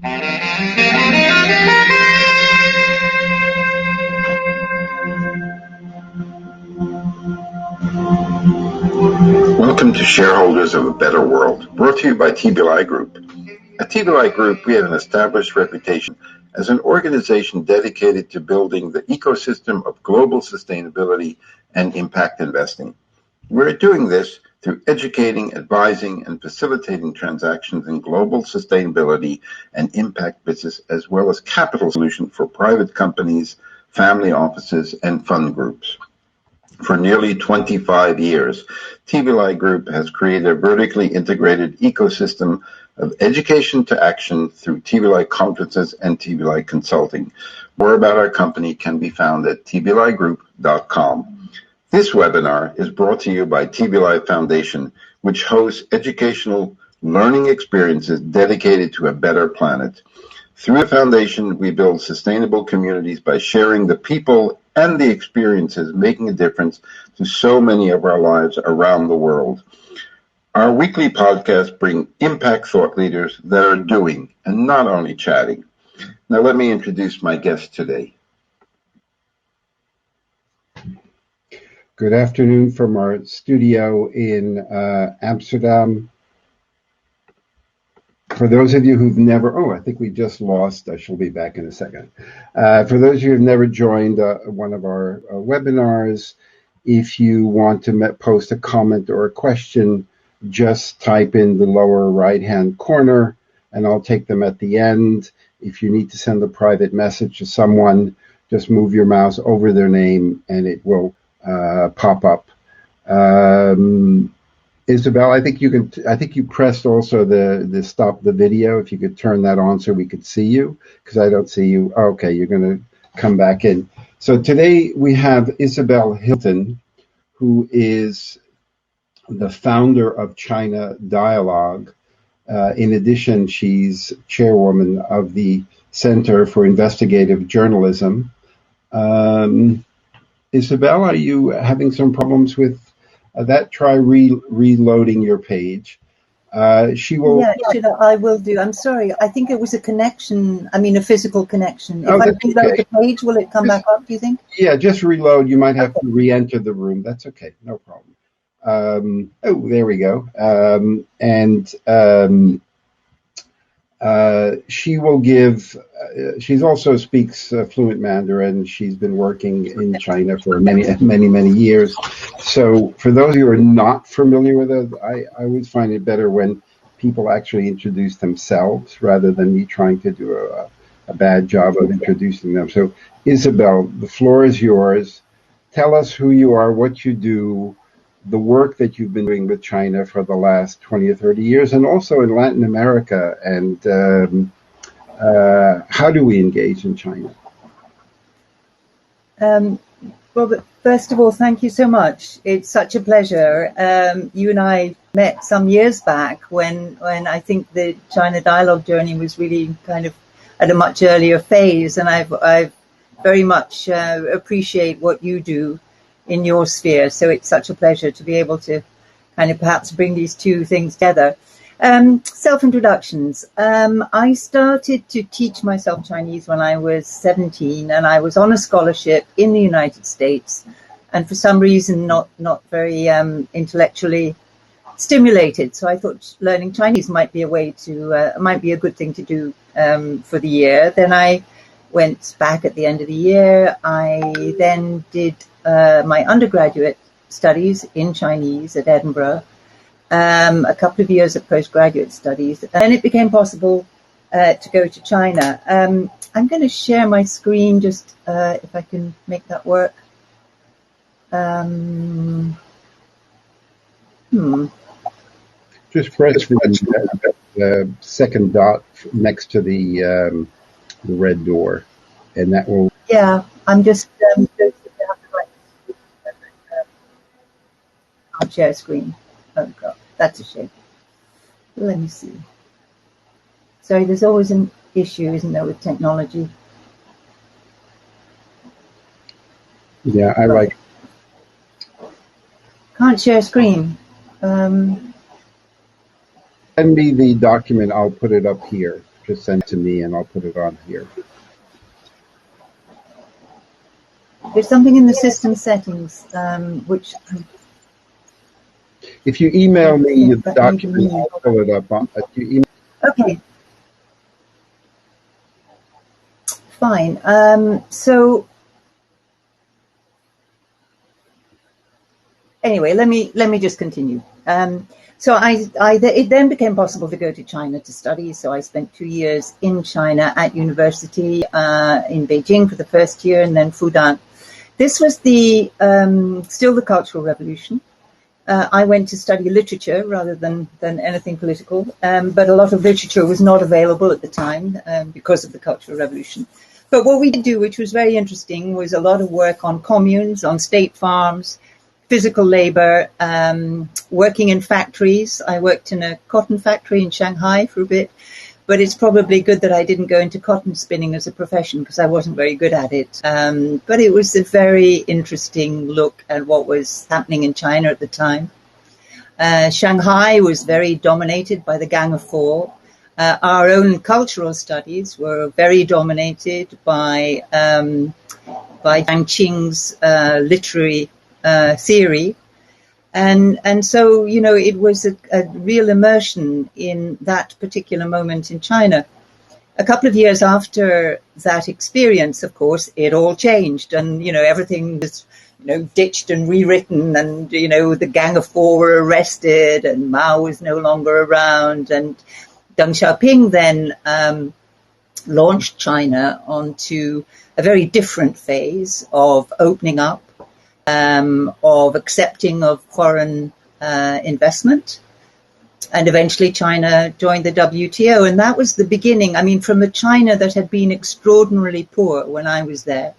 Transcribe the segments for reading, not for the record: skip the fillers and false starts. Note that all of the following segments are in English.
Welcome to Shareholders of a Better World, brought to you by TBLI Group. At TBLI Group, we have an established reputation as an organization dedicated to building the ecosystem of global sustainability and impact investing. We're doing this through educating, advising, and facilitating transactions in global sustainability and impact business, as well as capital solutions for private companies, family offices, and fund groups. For nearly 25 years, TBLI Group has created a vertically integrated ecosystem of education to action through TBLI conferences and TBLI consulting. More about our company can be found at tbligroup.com. This webinar is brought to you by TBLI Foundation, which hosts educational learning experiences dedicated to a better planet. Through the foundation, we build sustainable communities by sharing the people and the experiences making a difference to so many of our lives around the world. Our weekly podcasts bring impact thought leaders that are doing and not only chatting. Now let me introduce my guest today. Good afternoon from our studio in Amsterdam. For those of you who've never, I think we just lost, I shall be back in a second. For those of you who've never joined one of our webinars, if you want to post a comment or a question, just type in the lower right-hand corner and I'll take them at the end. If you need to send a private message to someone, just move your mouse over their name and it will pop up. Isabel, I think you pressed also the stop the video. If you could turn that on so we could see you, because I don't see you. Okay, you're going to come back in. So today we have Isabel Hilton, who is the founder of China Dialogue. In addition, she's chairwoman of the Center for Investigative Journalism. Isabel, are you having some problems with that? Try reloading your page. She will. Yeah, I will do. I'm sorry. I think it was a connection. I mean, a physical connection. If I reload the page, will it come back up, do you think? Yeah, just reload. You might have to re-enter the room. That's okay. No problem. There we go. She will give, she also speaks fluent Mandarin. She's been working in China for many years. So for those who are not familiar with her, I always find it better when people actually introduce themselves rather than me trying to do a bad job of introducing them. So Isabel, the floor is yours. Tell us who you are, what you do, the work that you've been doing with China for the last 20 or 30 years, and also in Latin America, and how do we engage in China? Robert, first of all, thank you so much. It's such a pleasure. You and I met some years back when I think the China Dialogue journey was really kind of at a much earlier phase, and I've very much appreciate what you do in your sphere. So it's such a pleasure to be able to kind of perhaps bring these two things together. Self-introductions. I started to teach myself Chinese when I was 17, and I was on a scholarship in the United States, and for some reason not very intellectually stimulated. So I thought learning Chinese might be a way to, might be a good thing to do for the year. Then I went back at the end of the year. I then did my undergraduate studies in Chinese at Edinburgh, a couple of years of postgraduate studies, and then it became possible to go to China. I'm going to share my screen just if I can make that work. Just press the second dot next to the red door, and that will. Yeah, I'm just. Can't share screen. Oh God, that's a shame. Let me see. Sorry, there's always an issue, isn't there, with technology? Yeah, I like. Can't share screen. Send me the document. I'll put it up here. just send it to me and I'll put it on here. There's something in the system settings, which... If you email me the document, I'll fill it up. Okay. Fine. So anyway, let me just continue. So it then became possible to go to China to study. So I spent 2 years in China at university in Beijing for the first year, and then Fudan. This was still the Cultural Revolution. I went to study literature rather than anything political, but a lot of literature was not available at the time because of the Cultural Revolution. But what we did do, which was very interesting, was a lot of work on communes, on state farms, physical labor, working in factories. I worked in a cotton factory in Shanghai for a bit, but it's probably good that I didn't go into cotton spinning as a profession because I wasn't very good at it. But it was a very interesting look at what was happening in China at the time. Shanghai was very dominated by the Gang of Four. Our own cultural studies were very dominated by Jiang Qing's literary theory. And so, you know, it was a real immersion in that particular moment in China. A couple of years after that experience, of course, it all changed, and, you know, everything was, you know, ditched and rewritten, and, you know, the Gang of Four were arrested and Mao was no longer around, and Deng Xiaoping then launched China onto a very different phase of opening up, of accepting of foreign investment. And eventually China joined the WTO. And that was the beginning. I mean, from a China that had been extraordinarily poor when I was there,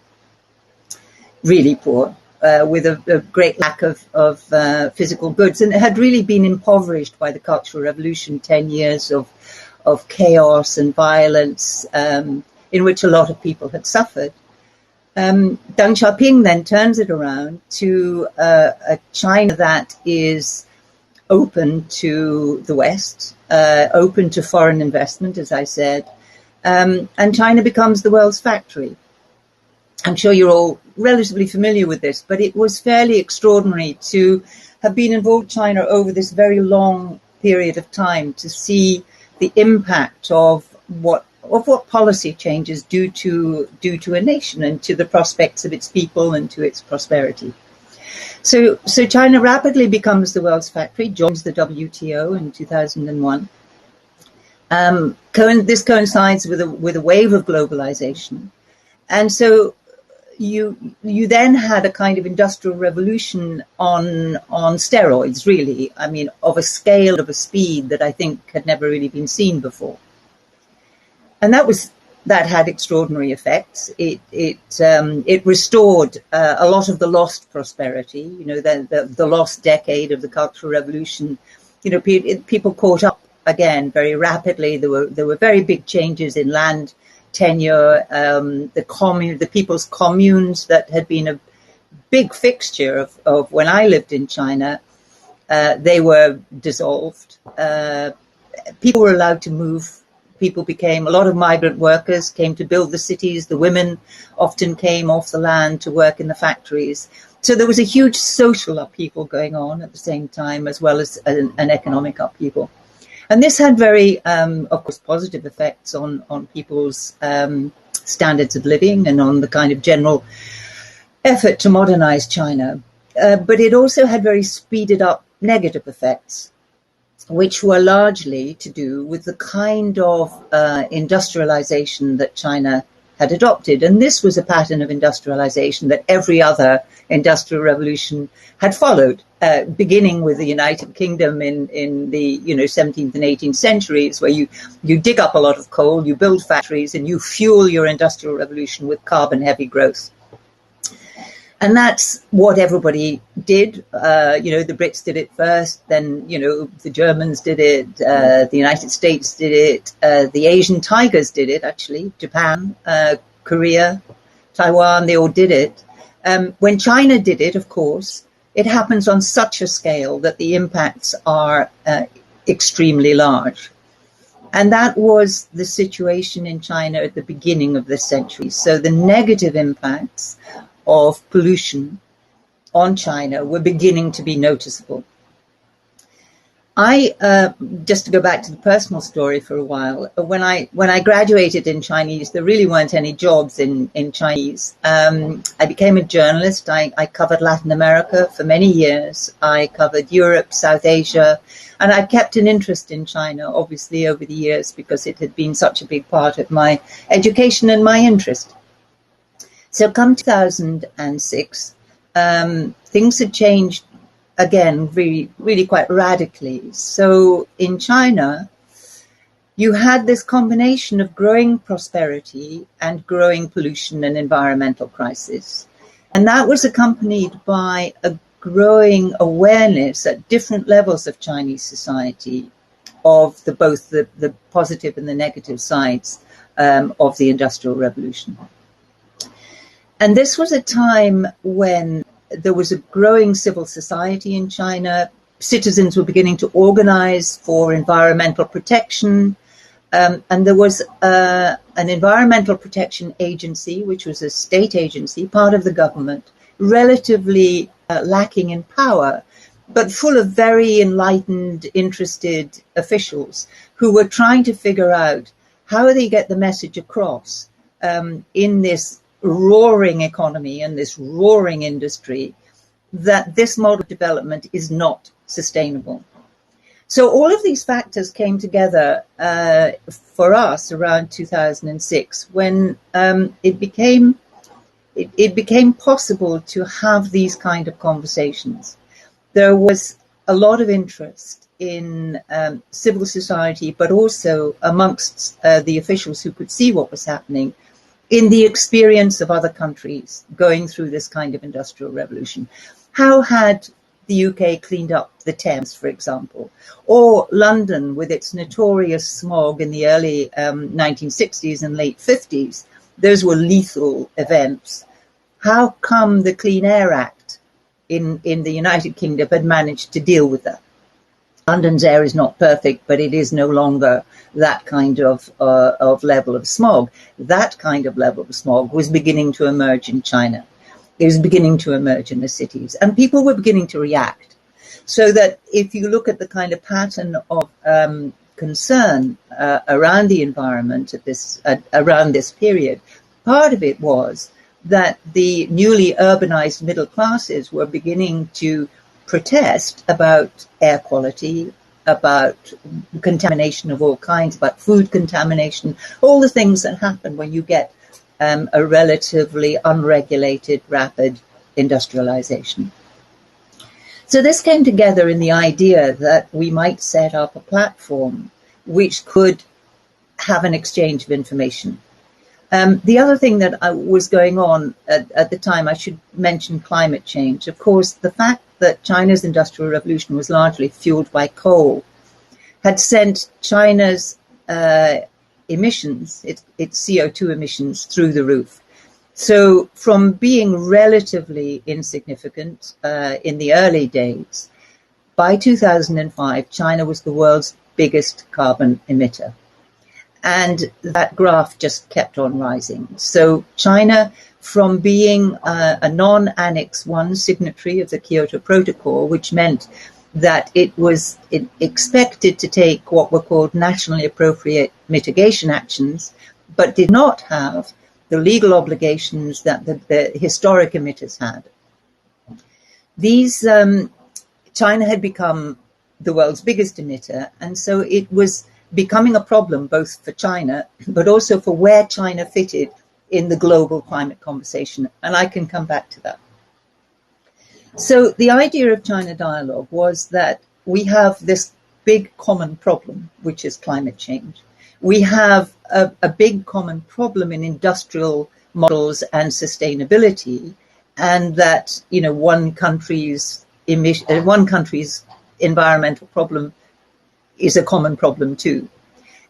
really poor, with a great lack of physical goods. And it had really been impoverished by the Cultural Revolution, 10 years of chaos and violence, in which a lot of people had suffered. Deng Xiaoping then turns it around to a China that is open to the West, open to foreign investment, as I said, and China becomes the world's factory. I'm sure you're all relatively familiar with this, but it was fairly extraordinary to have been involved in China over this very long period of time to see the impact of what policy changes do to a nation and to the prospects of its people and to its prosperity. So China rapidly becomes the world's factory, joins the WTO in 2001. This coincides with a wave of globalization, and so you then had a kind of industrial revolution on steroids, really. I mean, of a scale, of a speed that I think had never really been seen before. And that had extraordinary effects. It restored a lot of the lost prosperity. You know, the lost decade of the Cultural Revolution. You know, people caught up again very rapidly. There were very big changes in land tenure. The people's communes that had been a big fixture of when I lived in China, they were dissolved. People were allowed to move. A lot of migrant workers came to build the cities. The women often came off the land to work in the factories. So there was a huge social upheaval going on at the same time, as well as an economic upheaval. And this had very, of course, positive effects on people's standards of living and on the kind of general effort to modernize China. But it also had very speeded up negative effects, which were largely to do with the kind of industrialization that China had adopted. And this was a pattern of industrialization that every other industrial revolution had followed, beginning with the United Kingdom in the 17th and 18th centuries, where you dig up a lot of coal, you build factories, and you fuel your industrial revolution with carbon-heavy growth. And that's what everybody did. The Brits did it first, then, the Germans did it, the United States did it, the Asian tigers did it, actually, Japan, Korea, Taiwan, they all did it. When China did it, of course, it happens on such a scale that the impacts are extremely large. And that was the situation in China at the beginning of this century. So the negative impacts of pollution on China were beginning to be noticeable. Just to go back to the personal story for a while, when I graduated in Chinese, there really weren't any jobs in Chinese. I became a journalist. I covered Latin America for many years. I covered Europe, South Asia, and I kept an interest in China, obviously, over the years because it had been such a big part of my education and my interest. So come 2006, things had changed again, really quite radically. So in China, you had this combination of growing prosperity and growing pollution and environmental crisis. And that was accompanied by a growing awareness at different levels of Chinese society of both the positive and the negative sides of the Industrial Revolution. And this was a time when there was a growing civil society in China. Citizens were beginning to organize for environmental protection. And there was an environmental protection agency, which was a state agency, part of the government, relatively lacking in power, but full of very enlightened, interested officials who were trying to figure out how they get the message across in this roaring economy and this roaring industry that this model of development is not sustainable. So all of these factors came together for us around 2006 when it became possible to have these kind of conversations. There was a lot of interest in civil society, but also amongst the officials who could see what was happening in the experience of other countries going through this kind of industrial revolution. How had the UK cleaned up the Thames, for example, or London with its notorious smog in the early 1960s and late 50s? Those were lethal events. How come the Clean Air Act in the United Kingdom had managed to deal with that? London's air is not perfect, but it is no longer that kind of level of smog. That kind of level of smog was beginning to emerge in China. It was beginning to emerge in the cities, and people were beginning to react. So that if you look at the kind of pattern of concern around the environment around this period, part of it was that the newly urbanized middle classes were beginning to protest about air quality, about contamination of all kinds, about food contamination, all the things that happen when you get a relatively unregulated, rapid industrialization. So this came together in the idea that we might set up a platform which could have an exchange of information. The other thing that was going on at the time, I should mention climate change. Of course, the fact that China's industrial revolution was largely fueled by coal had sent China's emissions, its CO2 emissions, through the roof. So from being relatively insignificant in the early days, by 2005, China was the world's biggest carbon emitter. And that graph just kept on rising. So China, from being a non-Annex 1 signatory of the Kyoto Protocol, which meant that it expected to take what were called nationally appropriate mitigation actions, but did not have the legal obligations that the historic emitters had. China had become the world's biggest emitter, and so it was becoming a problem both for China, but also for where China fitted in the global climate conversation. And I can come back to that. So the idea of China Dialogue was that we have this big common problem, which is climate change. We have a big common problem in industrial models and sustainability, and that, you know, one country's environmental problem is a common problem too.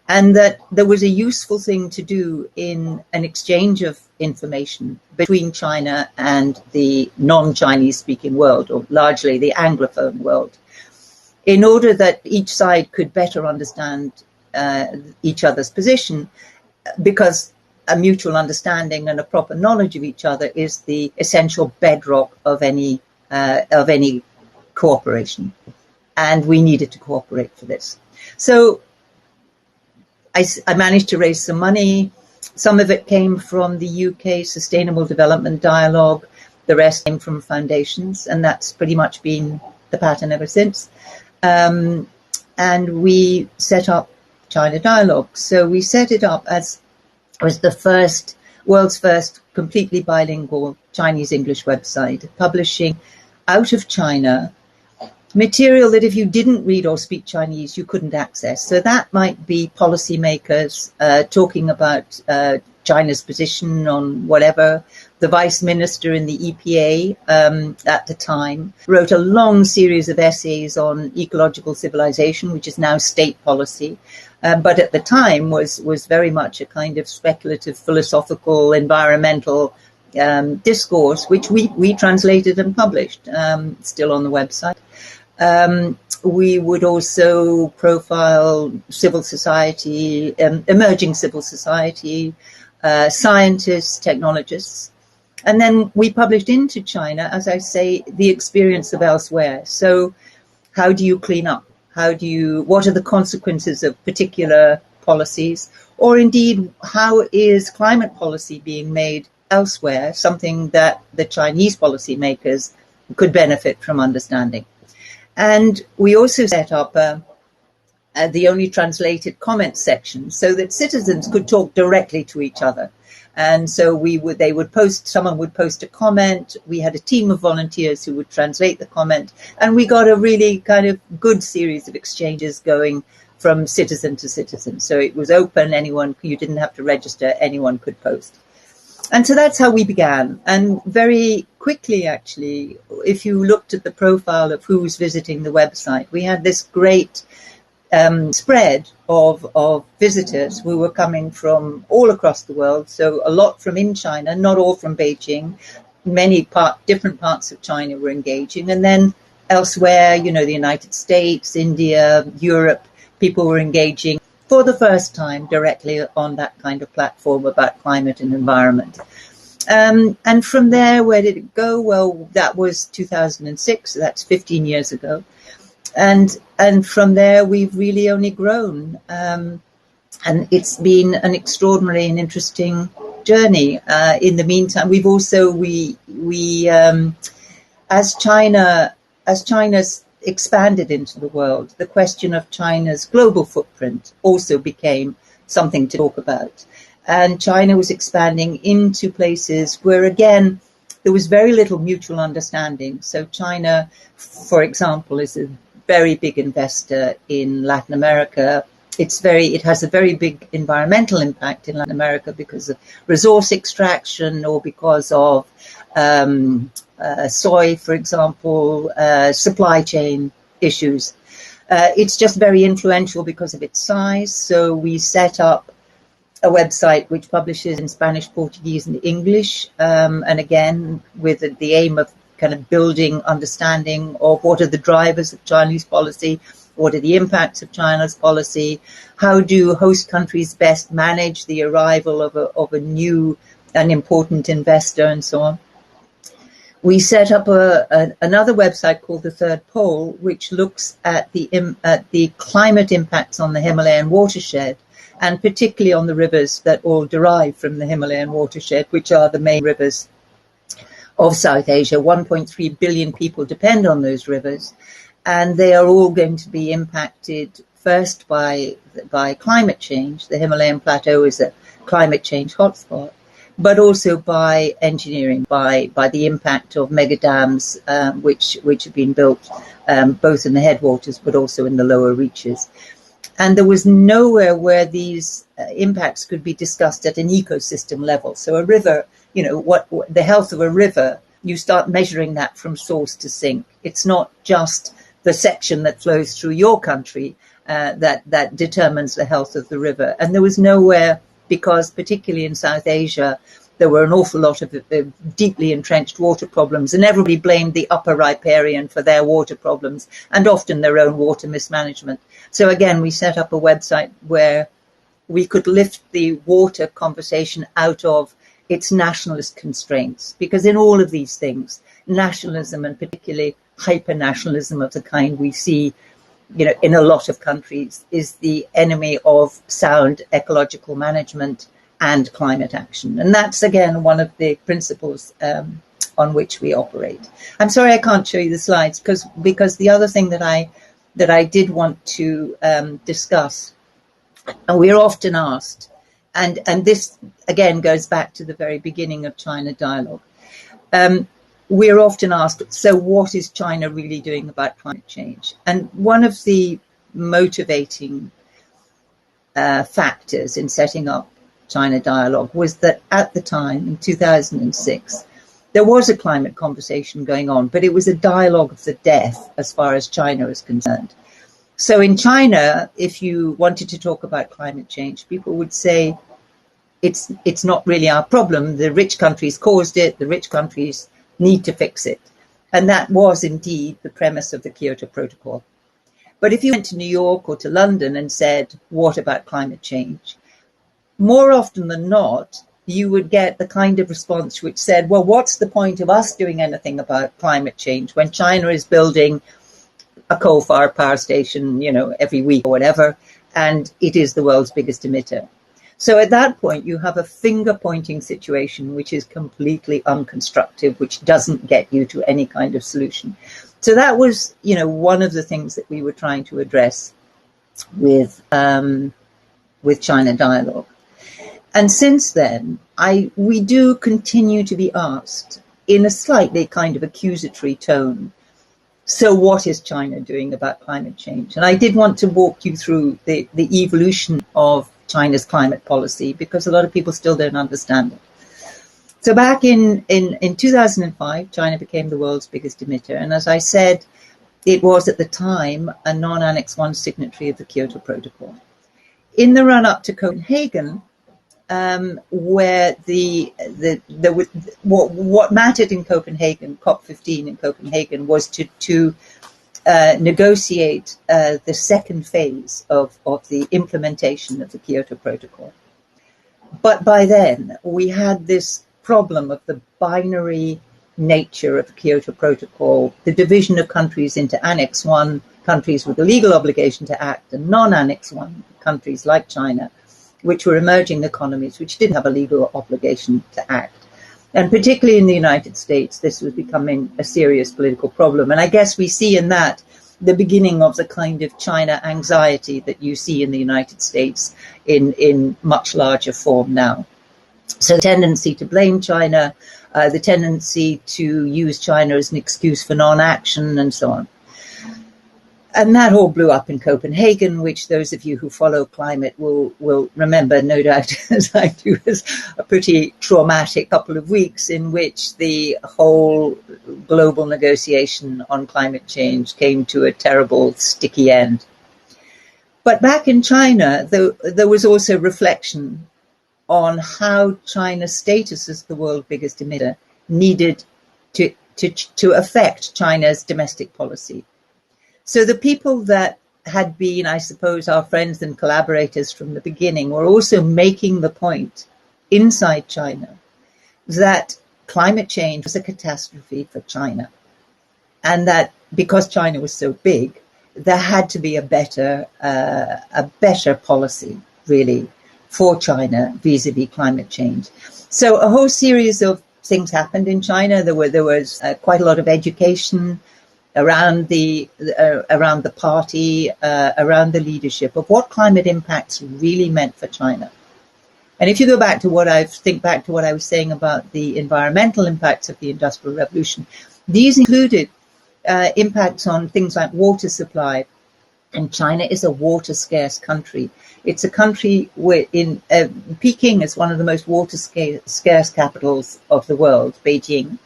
And that there was a useful thing to do in an exchange of information between China and the non-Chinese speaking world, or largely the Anglophone world, in order that each side could better understand each other's position, because a mutual understanding and a proper knowledge of each other is the essential bedrock of any cooperation. And we needed to cooperate for this. So I managed to raise some money. Some of it came from the UK Sustainable Development Dialogue. The rest came from foundations, and that's pretty much been the pattern ever since. And we set up China Dialogue. So we set it up as was the world's first completely bilingual Chinese-English website, publishing out of China material that if you didn't read or speak Chinese, you couldn't access. So that might be policymakers talking about China's position on whatever. The vice minister in the EPA at the time wrote a long series of essays on ecological civilization, which is now state policy. But at the time was very much a kind of speculative, philosophical, environmental discourse, which we translated and published, still on the website. We would also profile civil society, emerging civil society, scientists, technologists. And then we published into China, as I say, the experience of elsewhere. So how do you clean up? What are the consequences of particular policies? Or indeed, how is climate policy being made elsewhere, something that the Chinese policymakers could benefit from understanding? And we also set up the only translated comment section so that citizens could talk directly to each other. And so someone would post a comment. We had a team of volunteers who would translate the comment. And we got a really kind of good series of exchanges going from citizen to citizen. So it was open. You didn't have to register. Anyone could post. And so that's how we began. And very quickly, actually, if you looked at the profile of who was visiting the website, we had this great spread of visitors who were coming from all across the world. So a lot from in China, not all from Beijing. Different parts of China were engaging. And then elsewhere, the United States, India, Europe, people were engaging for the first time directly on that kind of platform about climate and environment. And from there, where did it go? Well, that was 2006. So that's 15 years ago. And from there, we've really only grown. And it's been an extraordinary and interesting journey. In the meantime, we've also, as China's expanded into the world, the question of China's global footprint also became something to talk about. And China was expanding into places where, again, there was very little mutual understanding. So China, for example, is a very big investor in Latin America. It has a very big environmental impact in Latin America because of resource extraction or because of soy, for example, supply chain issues. It's just very influential because of its size. So we set up a website which publishes in Spanish, Portuguese, and English, and again, with the aim of kind of building understanding of what are the drivers of Chinese policy, what are the impacts of China's policy, how do host countries best manage the arrival of a new and important investor, and so on. We set up another website called The Third Pole, which looks at the climate impacts on the Himalayan watershed, and particularly on the rivers that all derive from the Himalayan watershed, which are the main rivers of South Asia. 1.3 billion people depend on those rivers, and they are all going to be impacted first by climate change. The Himalayan plateau is a climate change hotspot, but also by engineering, by the impact of mega dams, which have been built both in the headwaters but also in the lower reaches. And there was nowhere where these impacts could be discussed at an ecosystem level. So a river, what the health of a river, you start measuring that from source to sink. It's not just the section that flows through your country that determines the health of the river. And there was nowhere, because particularly in South Asia, there were an awful lot of deeply entrenched water problems, and everybody blamed the upper riparian for their water problems and often their own water mismanagement. So again, we set up a website where we could lift the water conversation out of its nationalist constraints, because in all of these things, nationalism, and particularly hyper-nationalism of the kind we see, in a lot of countries, is the enemy of sound ecological management and climate action. And that's, again, one of the principles on which we operate. I'm sorry I can't show you the slides, because the other thing that I did want to discuss, and we're often asked, and this, again, goes back to the very beginning of China Dialogue, we're often asked, so what is China really doing about climate change? And one of the motivating factors in setting up China Dialogue was that at the time, in 2006, there was a climate conversation going on, but it was a dialogue of the death as far as China is concerned. So in China, if you wanted to talk about climate change, people would say, it's not really our problem. The rich countries caused it. The rich countries need to fix it. And that was indeed the premise of the Kyoto Protocol. But if you went to New York or to London and said, what about climate change? More often than not, you would get the kind of response which said, well, what's the point of us doing anything about climate change when China is building a coal-fired power station, every week or whatever, and it is the world's biggest emitter? So at that point, you have a finger-pointing situation which is completely unconstructive, which doesn't get you to any kind of solution. So that was, one of the things that we were trying to address with China Dialogue. And since then, we do continue to be asked in a slightly kind of accusatory tone, so what is China doing about climate change? And I did want to walk you through the evolution of China's climate policy, because a lot of people still don't understand it. So back in 2005, China became the world's biggest emitter. And as I said, it was at the time a non-Annex 1 signatory of the Kyoto Protocol. In the run-up to Copenhagen, where what mattered in Copenhagen, COP15 in Copenhagen, was to negotiate the second phase of the implementation of the Kyoto Protocol. But by then, we had this problem of the binary nature of the Kyoto Protocol, the division of countries into Annex 1 countries with a legal obligation to act, and non-Annex 1 countries like China, which were emerging economies, which did have a legal obligation to act. And particularly in the United States, this was becoming a serious political problem. And I guess we see in that the beginning of the kind of China anxiety that you see in the United States in much larger form now. So the tendency to blame China, the tendency to use China as an excuse for non-action, and so on. And that all blew up in Copenhagen, which those of you who follow climate will remember, no doubt, as I do, as a pretty traumatic couple of weeks in which the whole global negotiation on climate change came to a terrible, sticky end. But back in China, there was also reflection on how China's status as the world's biggest emitter needed to affect China's domestic policy. So the people that had been, I suppose, our friends and collaborators from the beginning were also making the point inside China that climate change was a catastrophe for China, and that because China was so big, there had to be a better policy, really, for China vis-a-vis climate change. So a whole series of things happened in China. There was quite a lot of education around the party, around the leadership of what climate impacts really meant for China. And if you go back to think back to what I was saying about the environmental impacts of the Industrial Revolution, these included impacts on things like water supply. And China is a water scarce country. It's a country where Peking is one of the most water scarce capitals of the world, Beijing.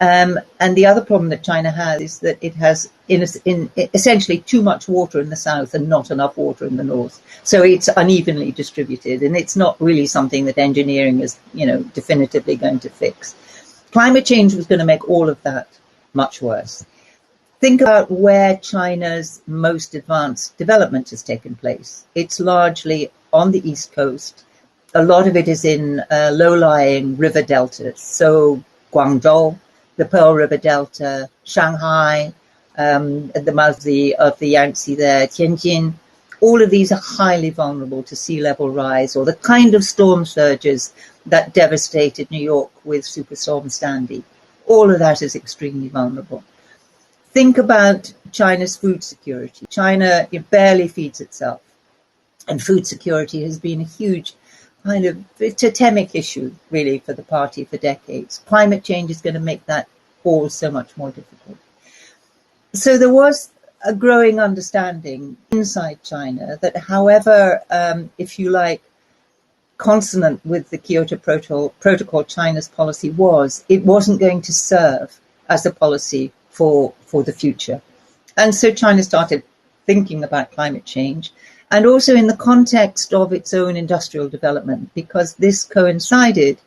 And the other problem that China has is that it has essentially too much water in the south and not enough water in the north. So it's unevenly distributed, and it's not really something that engineering is, definitively going to fix. Climate change was going to make all of that much worse. Think about where China's most advanced development has taken place. It's largely on the East Coast. A lot of it is in low-lying river deltas. So Guangzhou, the Pearl River Delta, Shanghai, at the mouth of the Yangtze there, Tianjin. All of these are highly vulnerable to sea level rise or the kind of storm surges that devastated New York with Superstorm Sandy. All of that is extremely vulnerable. Think about China's food security. China barely feeds itself, and food security has been a huge kind of totemic issue, really, for the party for decades. Climate change is going to make that all so much more difficult. So there was a growing understanding inside China that however, if you like, consonant with the Kyoto Protocol, China's policy was, it wasn't going to serve as a policy for the future. And so China started thinking about climate change, and also in the context of its own industrial development, because this coincided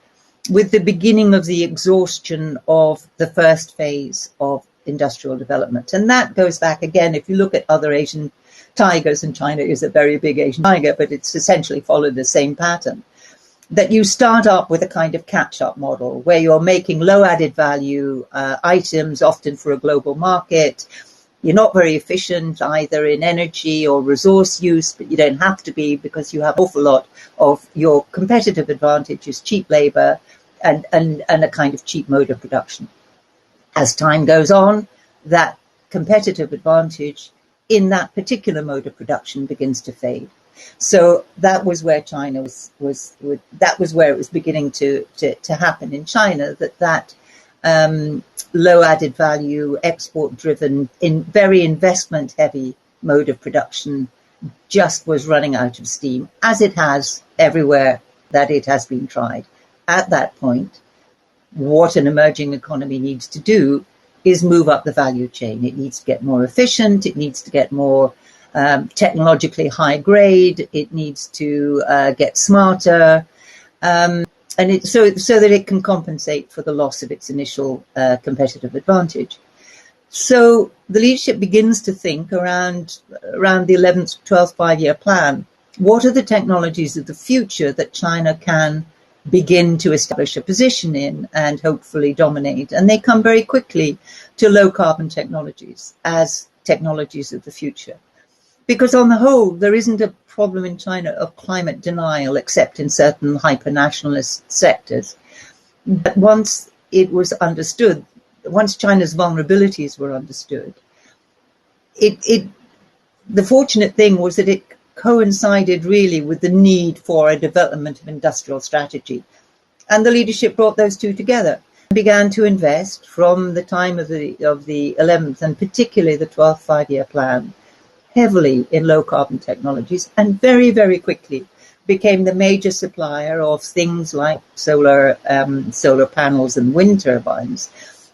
with the beginning of the exhaustion of the first phase of industrial development. And that goes back again, if you look at other Asian tigers, and China is a very big Asian tiger, but it's essentially followed the same pattern, that you start up with a kind of catch-up model where you're making low added value items, often for a global market. You're not very efficient either in energy or resource use, but you don't have to be because you have an awful lot of your competitive advantage is cheap labor and a kind of cheap mode of production. As time goes on, that competitive advantage in that particular mode of production begins to fade. So that was where China that was where it was beginning to happen in China, that low added value, export driven, very investment heavy mode of production just was running out of steam, as it has everywhere that it has been tried. At that point, what an emerging economy needs to do is move up the value chain. It needs to get more efficient. It needs to get more technologically high grade. It needs to get smarter, and so that it can compensate for the loss of its initial competitive advantage. So the leadership begins to think around the 11th, 12th 5-year plan. What are the technologies of the future that China can begin to establish a position in and hopefully dominate? And they come very quickly to low carbon technologies as technologies of the future. Because on the whole, there isn't a problem in China of climate denial, except in certain hyper-nationalist sectors. But once it was understood, once China's vulnerabilities were understood, the fortunate thing was that it coincided really with the need for a development of industrial strategy. And the leadership brought those two together and began to invest from the time of the 11th and particularly the 12th 5-year plan heavily in low carbon technologies, and very, very quickly became the major supplier of things like solar panels and wind turbines,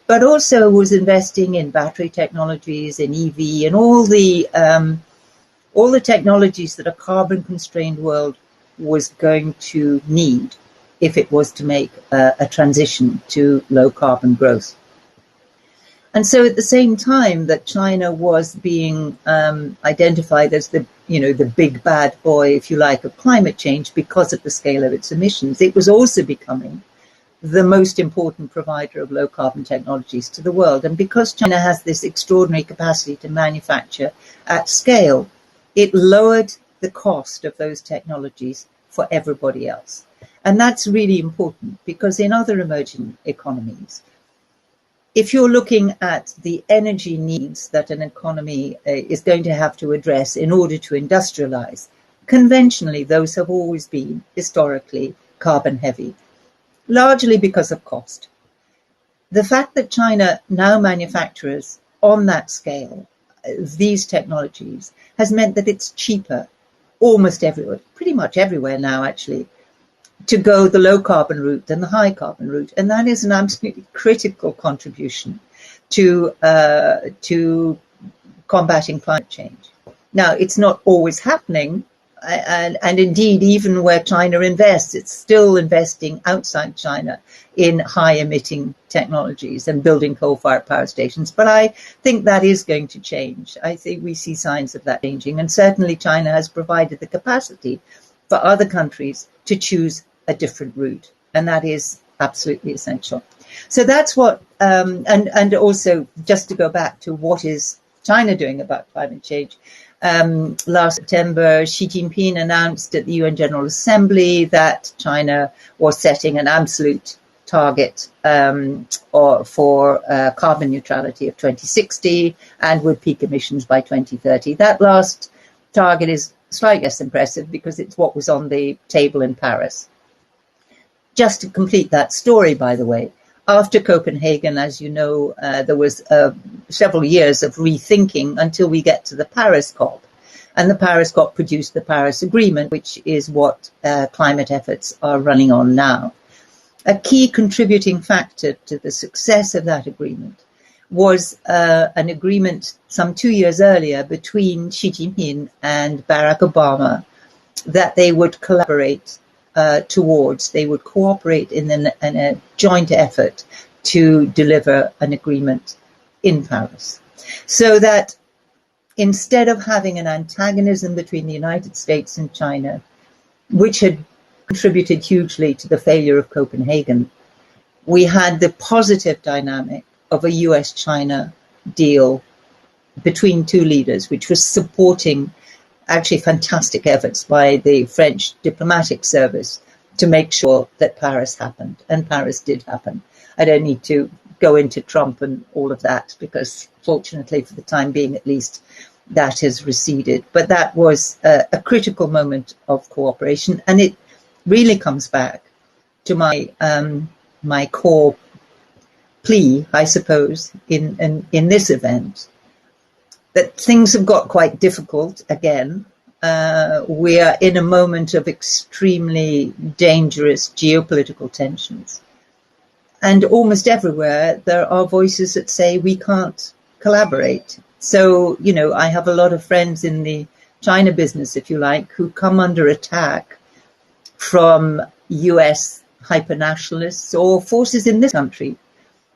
but also was investing in battery technologies, in EV, and all the technologies that a carbon constrained world was going to need if it was to make a transition to low carbon growth. And so at the same time that China was being identified as the big bad boy, if you like, of climate change because of the scale of its emissions, it was also becoming the most important provider of low carbon technologies to the world. And because China has this extraordinary capacity to manufacture at scale, it lowered the cost of those technologies for everybody else. And that's really important because in other emerging economies, if you're looking at the energy needs that an economy is going to have to address in order to industrialize, conventionally, those have always been historically carbon heavy, largely because of cost. The fact that China now manufactures on that scale these technologies has meant that it's cheaper almost everywhere, pretty much everywhere now, actually, to go the low carbon route than the high carbon route. And that is an absolutely critical contribution to combating climate change. Now, it's not always happening. And indeed, even where China invests, it's still investing outside China in high emitting technologies and building coal-fired power stations. But I think that is going to change. I think we see signs of that changing. And certainly China has provided the capacity for other countries to choose a different route. And that is absolutely essential. So that's what, and also just to go back to what is China doing about climate change. Last September, Xi Jinping announced at the UN General Assembly that China was setting an absolute target for carbon neutrality of 2060 and would peak emissions by 2030. That last target is slightly less impressive because it's what was on the table in Paris. Just to complete that story, by the way, after Copenhagen, as you know, there was several years of rethinking until we get to the Paris COP. And the Paris COP produced the Paris Agreement, which is what climate efforts are running on now. A key contributing factor to the success of that agreement was an agreement some 2 years earlier between Xi Jinping and Barack Obama that they would collaborate they would cooperate in a joint effort to deliver an agreement in Paris. So that instead of having an antagonism between the United States and China, which had contributed hugely to the failure of Copenhagen, we had the positive dynamic of a US-China deal between two leaders, which was supporting actually fantastic efforts by the French diplomatic service to make sure that Paris happened, and Paris did happen. I don't need to go into Trump and all of that because fortunately for the time being at least that has receded. But that was a critical moment of cooperation, and it really comes back to my core plea, I suppose, in this event, that things have got quite difficult again. We are in a moment of extremely dangerous geopolitical tensions. And almost everywhere there are voices that say we can't collaborate. So, you know, I have a lot of friends in the China business, if you like, who come under attack from US hypernationalists or forces in this country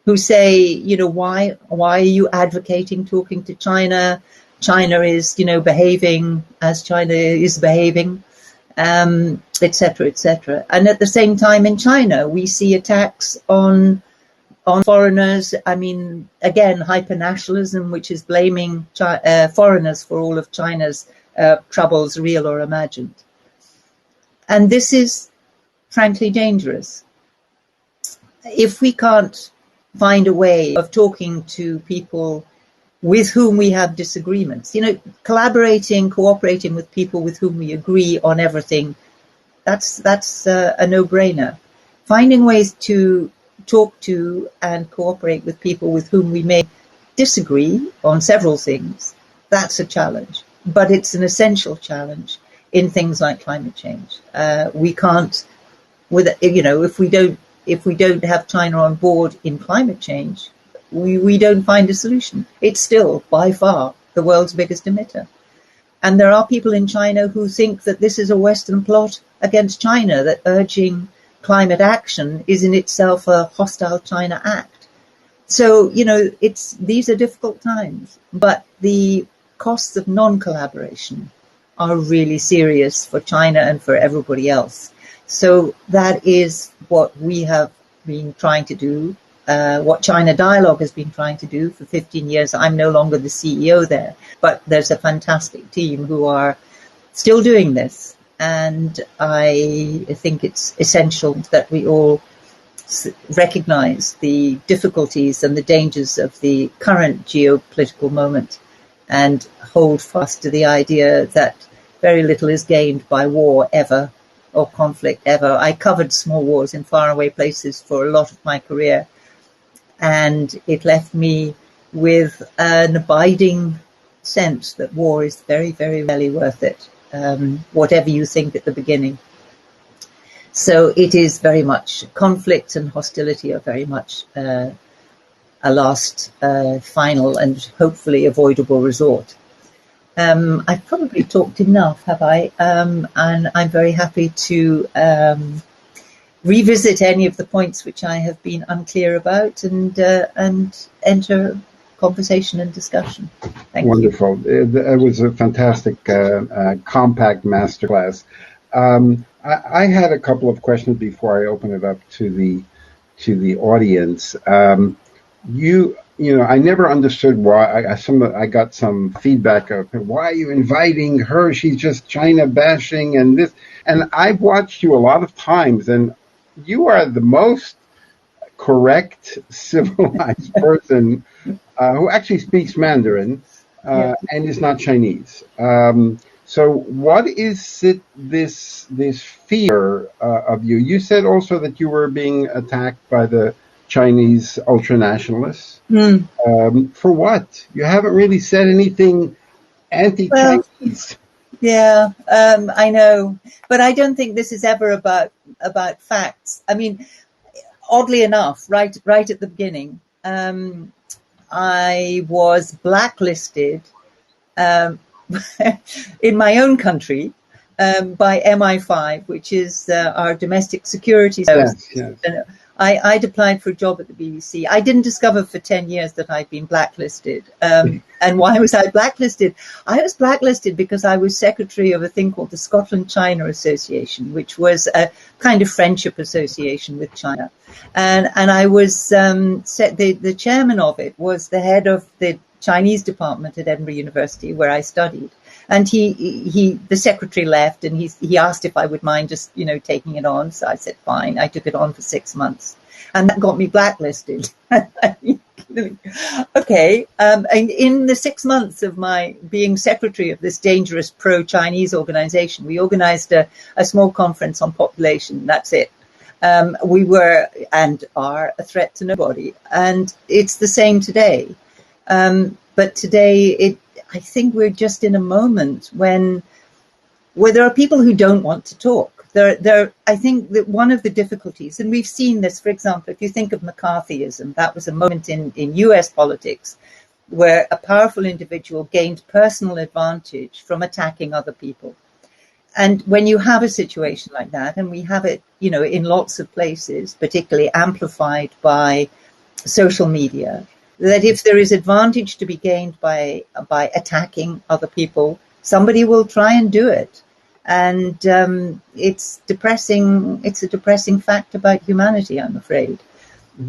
who say, you know, why are you advocating talking to China? China is, you know, behaving as China is behaving, et cetera, et cetera. And at the same time in China, we see attacks on foreigners. I mean, again, hypernationalism, which is blaming foreigners for all of China's troubles, real or imagined. And this is frankly dangerous. If we can't find a way of talking to people with whom we have disagreements, you know, cooperating with people with whom we agree on everything, that's a no-brainer. Finding ways to talk to and cooperate with people with whom we may disagree on several things, that's a challenge. But it's an essential challenge in things like climate change. We can't, if we don't have China on board in climate change, we don't find a solution. It's still by far the world's biggest emitter. And there are people in China who think that this is a Western plot against China, that urging climate action is in itself a hostile China act. So, you know, these are difficult times, but the costs of non-collaboration are really serious for China and for everybody else. So that is what we have been trying to do, what China Dialogue has been trying to do for 15 years. I'm no longer the CEO there, but there's a fantastic team who are still doing this. And I think it's essential that we all recognize the difficulties and the dangers of the current geopolitical moment and hold fast to the idea that very little is gained by war ever, or conflict ever. I covered small wars in faraway places for a lot of my career, and it left me with an abiding sense that war is very, very rarely worth it, whatever you think at the beginning. So it is very much conflict and hostility are very much a last, final and hopefully avoidable resort. I've probably talked enough, have I? And I'm very happy to revisit any of the points which I have been unclear about and enter conversation and discussion. Thank Wonderful. It was a fantastic, compact masterclass. I had a couple of questions before I open it up to the audience. I never understood why. I got some feedback of why are you inviting her? She's just China bashing and this. And I've watched you a lot of times, and you are the most correct, civilized person who actually speaks Mandarin and is not Chinese. So, what is it? This fear of you? You said also that you were being attacked by the Chinese ultranationalists. For what? You haven't really said anything anti-Chinese. Yeah, I know, but I don't think this is ever about facts. I mean, oddly enough, right at the beginning, I was blacklisted in my own country by MI5, which is our domestic security service. Yes. I'd applied for a job at the BBC. I didn't discover for 10 years that I'd been blacklisted. And why was I blacklisted? I was blacklisted because I was secretary of a thing called the Scotland-China Association, which was a kind of friendship association with China. And I was the chairman of it was the head of the Chinese department at Edinburgh University, where I studied. And the secretary left, and he asked if I would mind just, taking it on. So I said, fine. I took it on for 6 months, and that got me blacklisted. Okay. And in the 6 months of my being secretary of this dangerous pro-Chinese organization, we organized a small conference on population. That's it. We were and are a threat to nobody. And it's the same today. But today I think we're just in a moment where there are people who don't want to talk. I think that one of the difficulties, and we've seen this, for example, if you think of McCarthyism, that was a moment in US politics where a powerful individual gained personal advantage from attacking other people. And when you have a situation like that, and we have it, in lots of places, particularly amplified by social media, that if there is advantage to be gained by attacking other people, somebody will try and do it. And it's depressing. It's a depressing fact about humanity, I'm afraid.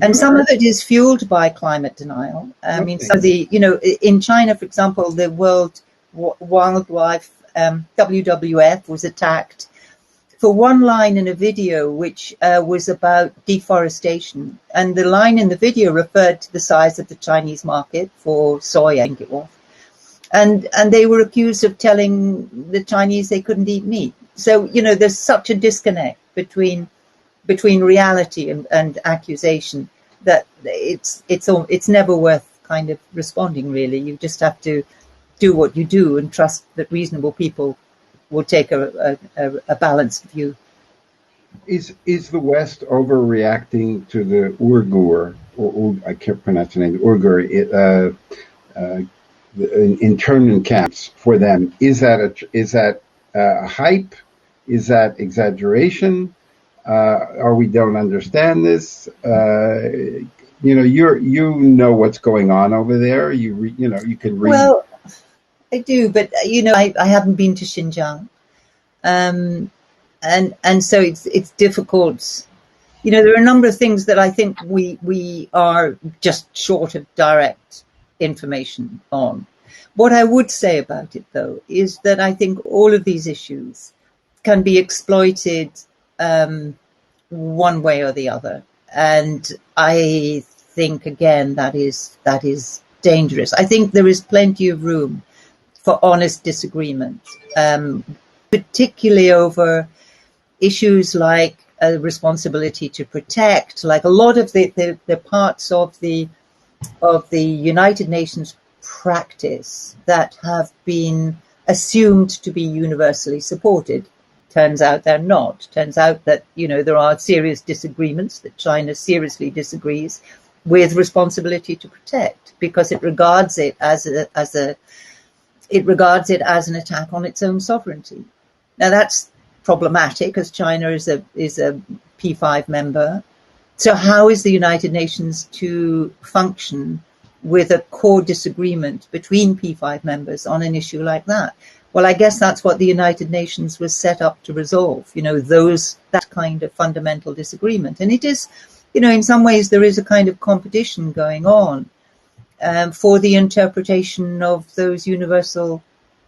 And some of it is fueled by climate denial. I mean, so in China, for example, the World Wildlife WWF was attacked for one line in a video which was about deforestation. And the line in the video referred to the size of the Chinese market for soy, I think it was. And they were accused of telling the Chinese they couldn't eat meat. So, there's such a disconnect between reality and accusation that it's never worth kind of responding, really. You just have to do what you do and trust that reasonable people will take a balanced view. Is the West overreacting to the Uyghur, or I can't pronounce the name, Uyghur, internment camps for them? Is that a hype? Is that exaggeration? Or we don't understand this? You know what's going on over there. You can read. Well, I do, but I haven't been to Xinjiang, and so it's difficult. There are a number of things that I think we are just short of direct information on. What I would say about it, though, is that I think all of these issues can be exploited one way or the other, and I think again that is dangerous. I think there is plenty of room for honest disagreement, particularly over issues like a responsibility to protect, like a lot of the parts of the United Nations practice that have been assumed to be universally supported. turns out they're not. Turns out that, there are serious disagreements, that China seriously disagrees with responsibility to protect, because it regards it as an attack on its own sovereignty. Now that's problematic, as China is a P5 member. So how is the United Nations to function with a core disagreement between P5 members on an issue like that? Well, I guess that's what the United Nations was set up to resolve, that kind of fundamental disagreement. And it is, in some ways there is a kind of competition going on for the interpretation of those universal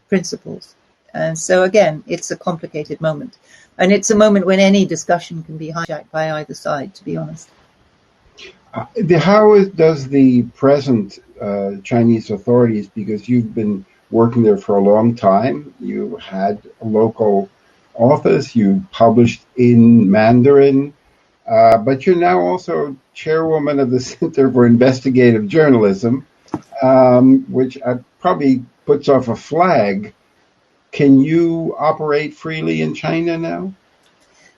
principles. And so again, it's a complicated moment. And it's a moment when any discussion can be hijacked by either side, to be honest. How does the present Chinese authorities, because you've been working there for a long time, you had a local office, you published in Mandarin, but you're now also chairwoman of the Center for Investigative Journalism, which probably puts off a flag. Can you operate freely in China now?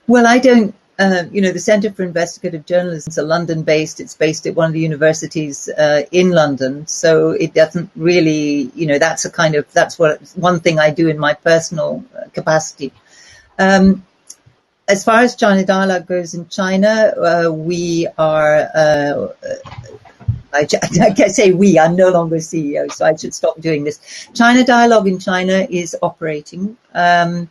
Well, I don't. The Centre for Investigative Journalism is London-based. It's based at one of the universities in London. So it doesn't really, that's one thing I do in my personal capacity. As far as China Dialogue goes in China, we are, I can't say we, I'm no longer CEO, so I should stop doing this. China Dialogue in China is operating. I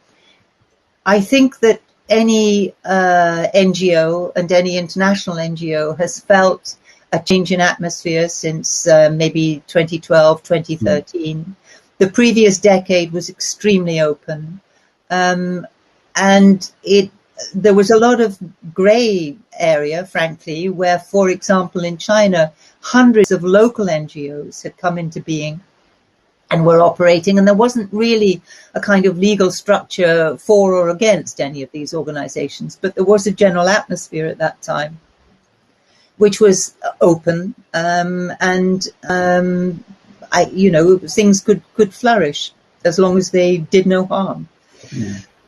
think that any NGO and any international NGO has felt a change in atmosphere since maybe 2012, 2013. The previous decade was extremely open. And there was a lot of grey area, frankly, where, for example, in China, hundreds of local NGOs had come into being and were operating, and there wasn't really a kind of legal structure for or against any of these organizations, but there was a general atmosphere at that time which was open, things could flourish as long as they did no harm.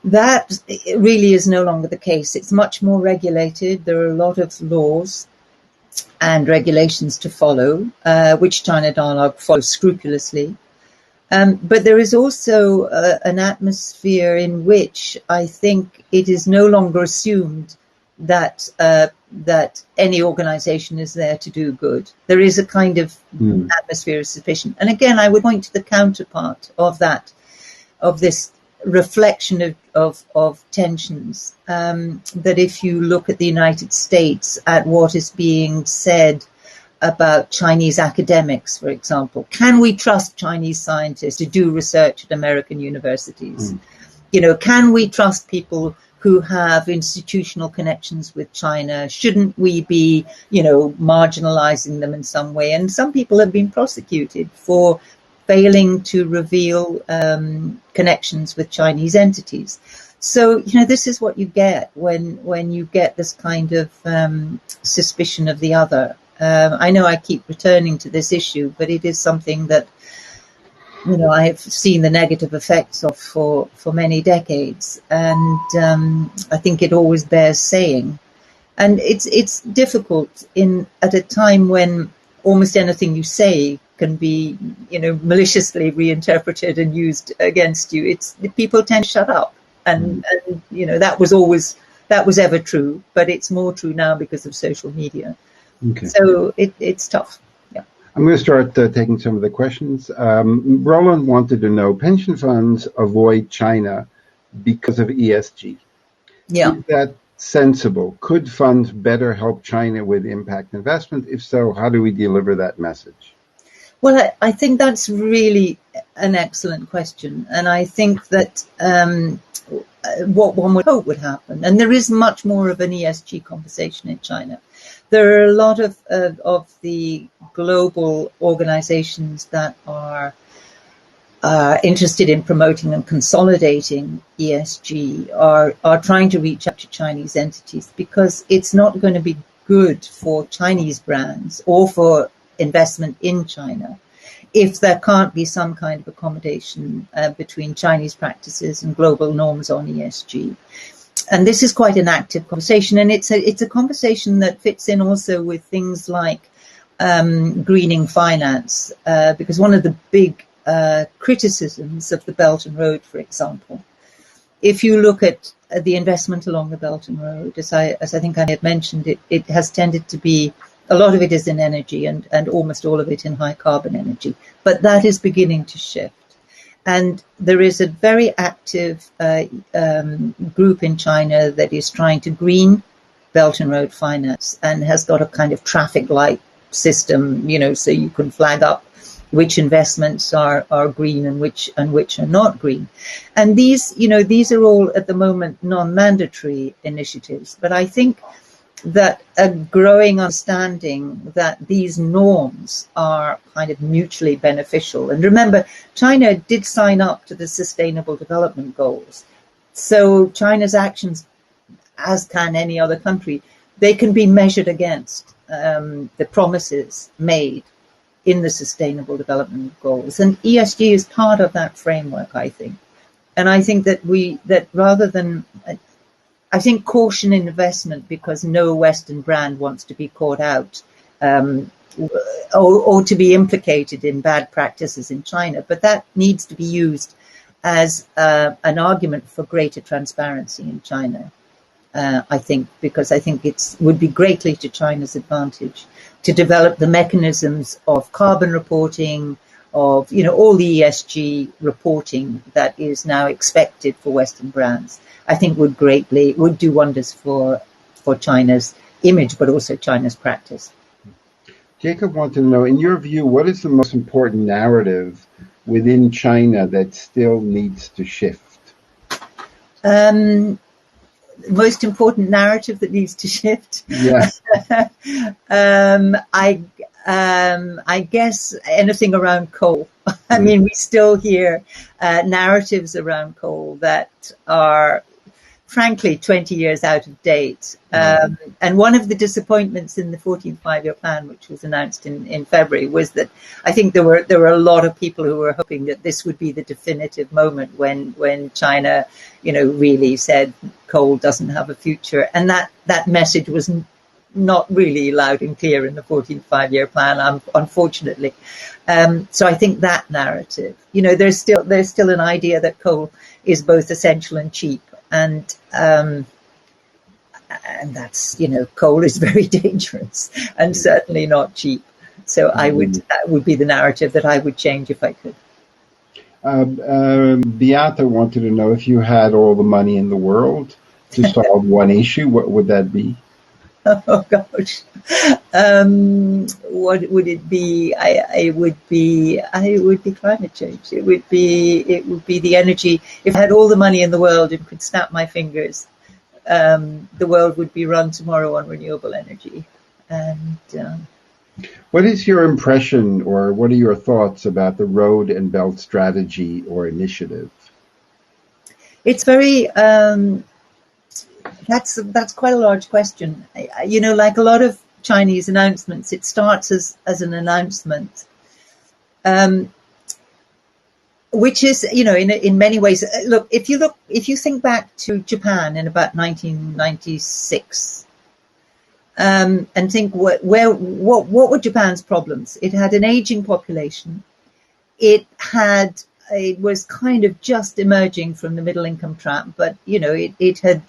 That really is no longer the case. It's much more regulated. There are a lot of laws and regulations to follow, which China Dialogue follows scrupulously. But there is also an atmosphere in which I think it is no longer assumed that any organization is there to do good. There is a kind of atmosphere of suspicion. And again, I would point to the counterpart of this reflection of tensions, that if you look at the United States, at what is being said about Chinese academics, for example. Can we trust Chinese scientists to do research at American universities? Can we trust people who have institutional connections with China? Shouldn't we be, marginalizing them in some way? And some people have been prosecuted for failing to reveal connections with Chinese entities. So, this is what you get when you get this kind of suspicion of the other. I know I keep returning to this issue, but it is something that, I have seen the negative effects of for many decades. And I think it always bears saying. And it's difficult at a time when almost anything you say can be, maliciously reinterpreted and used against you. People tend to shut up. And that was ever true, but it's more true now because of social media. Okay. So it's tough. Yeah. I'm going to start taking some of the questions. Roland wanted to know, pension funds avoid China because of ESG. Yeah. Is that sensible? Could funds better help China with impact investment? If so, how do we deliver that message? Well, I think that's really an excellent question. And I think that what one would hope would happen, and there is much more of an ESG conversation in China. There are a lot of the global organizations that are interested in promoting and consolidating ESG are trying to reach out to Chinese entities, because it's not going to be good for Chinese brands or for investment in China if there can't be some kind of accommodation between Chinese practices and global norms on ESG. And this is quite an active conversation, and it's a conversation that fits in also with things like greening finance, because one of the big criticisms of the Belt and Road, for example, if you look at the investment along the Belt and Road, as I think I had mentioned, it has tended to be, a lot of it is in energy and almost all of it in high carbon energy, but that is beginning to shift. And there is a very active group in China that is trying to green Belt and Road finance and has got a kind of traffic light system, so you can flag up which investments are green and which are not green. And these are all at the moment non-mandatory initiatives. But I think that a growing understanding that these norms are kind of mutually beneficial. And remember, China did sign up to the Sustainable Development Goals. So China's actions, as can any other country, they can be measured against the promises made in the Sustainable Development Goals. And ESG is part of that framework, I think. And I think that rather than, I think caution in investment because no Western brand wants to be caught out or to be implicated in bad practices in China. But that needs to be used as an argument for greater transparency in China, I think, because I think it would be greatly to China's advantage to develop the mechanisms of carbon reporting, of all the ESG reporting that is now expected for Western brands. I think would do wonders for China's image, but also China's practice. Jacob wanted to know, in your view, what is the most important narrative within China that still needs to shift? Most important narrative that needs to shift. Yeah. I guess anything around coal. I mean, we still hear narratives around coal that are, frankly, 20 years out of date. And one of the disappointments in the 14th five-year plan, which was announced in February, was that I think there were a lot of people who were hoping that this would be the definitive moment when China, really said coal doesn't have a future. And that message was not really loud and clear in the 14th five-year plan, unfortunately. So I think that narrative, there's still an idea that coal is both essential and cheap. And that's, coal is very dangerous and certainly not cheap. So that would be the narrative that I would change if I could. Beata wanted to know, if you had all the money in the world to solve one issue, what would that be? Oh gosh, what would it be? It would be climate change. It would be the energy. If I had all the money in the world and could snap my fingers, the world would be run tomorrow on renewable energy. And what is your impression, or what are your thoughts about the Road and Belt strategy or initiative? It's very. That's quite a large question. Like a lot of Chinese announcements, it starts as an announcement, which is, in many ways. Look, if you think back to Japan in about 1996, and think what were Japan's problems? It had an aging population. It was kind of just emerging from the middle income trap, but it had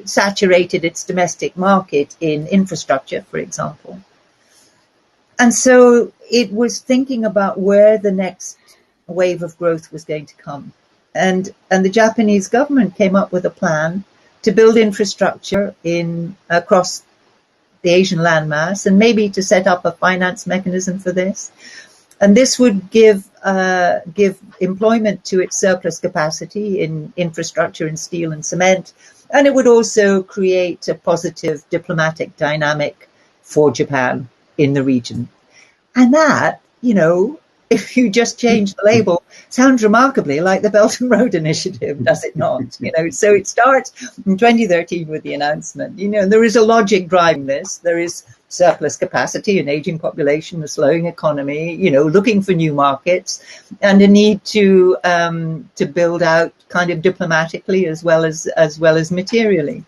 saturated its domestic market in infrastructure, for example. And so it was thinking about where the next wave of growth was going to come. And the Japanese government came up with a plan to build infrastructure across the Asian landmass, and maybe to set up a finance mechanism for this. And this would give employment to its surplus capacity in infrastructure in steel and cement. And it would also create a positive diplomatic dynamic for Japan in the region. And that, if you just change the label, sounds remarkably like the Belt and Road Initiative, does it not? So it starts in 2013 with the announcement. There is a logic driving this. There is surplus capacity, an aging population, a slowing economy, looking for new markets, and a need to build out kind of diplomatically as well as materially.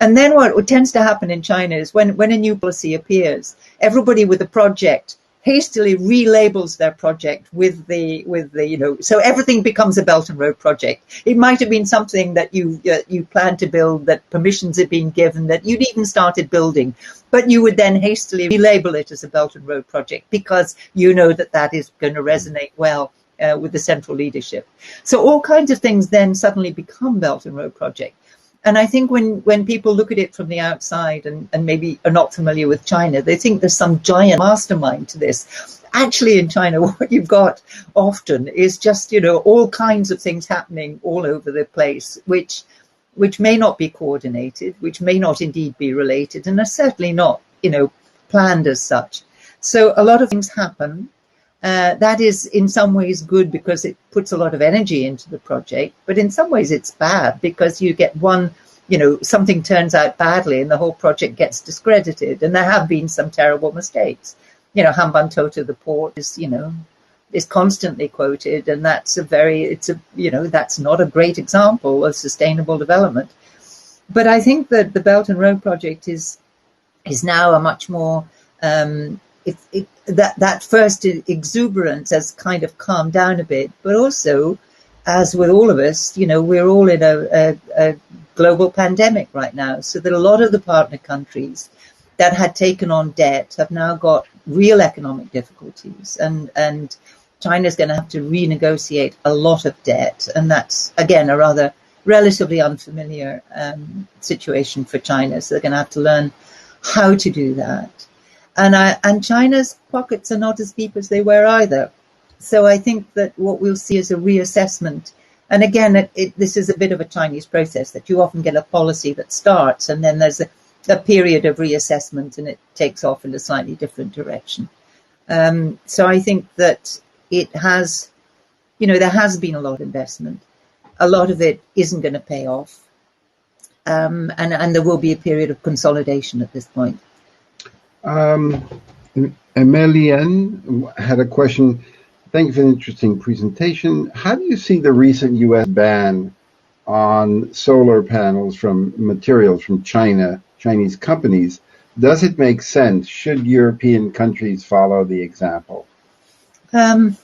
And then what tends to happen in China is when a new policy appears, everybody with a project hastily relabels their project with the so everything becomes a Belt and Road project. It might have been something that you planned to build, that permissions had been given, that you'd even started building, but you would then hastily relabel it as a Belt and Road project because that is going to resonate well with the central leadership. So all kinds of things then suddenly become Belt and Road project. And I think when people look at it from the outside and maybe are not familiar with China, they think there's some giant mastermind to this. Actually, in China, what you've got often is just, all kinds of things happening all over the place, which may not be coordinated, which may not indeed be related, and are certainly not, planned as such. So a lot of things happen. That is in some ways good because it puts a lot of energy into the project, but in some ways it's bad because you get something turns out badly and the whole project gets discredited. And there have been some terrible mistakes. Hambantota, the port, is constantly quoted, and that's that's not a great example of sustainable development. But I think that the Belt and Road project is now a much more that first exuberance has kind of calmed down a bit, but also, as with all of us, we're all in a global pandemic right now, so that a lot of the partner countries that had taken on debt have now got real economic difficulties, and China's going to have to renegotiate a lot of debt, and that's again a rather relatively unfamiliar situation for China. So they're going to have to learn how to do that. And China's pockets are not as deep as they were either. So I think that what we'll see is a reassessment. And again, this is a bit of a Chinese process, that you often get a policy that starts and then there's a period of reassessment and it takes off in a slightly different direction. So I think that it has, there has been a lot of investment. A lot of it isn't going to pay off. And there will be a period of consolidation at this point. Emilienne had a question. Thank you for an interesting presentation. How do you see the recent U.S. ban on solar panels from materials from Chinese companies? Does it make sense? Should European countries follow the example? Look,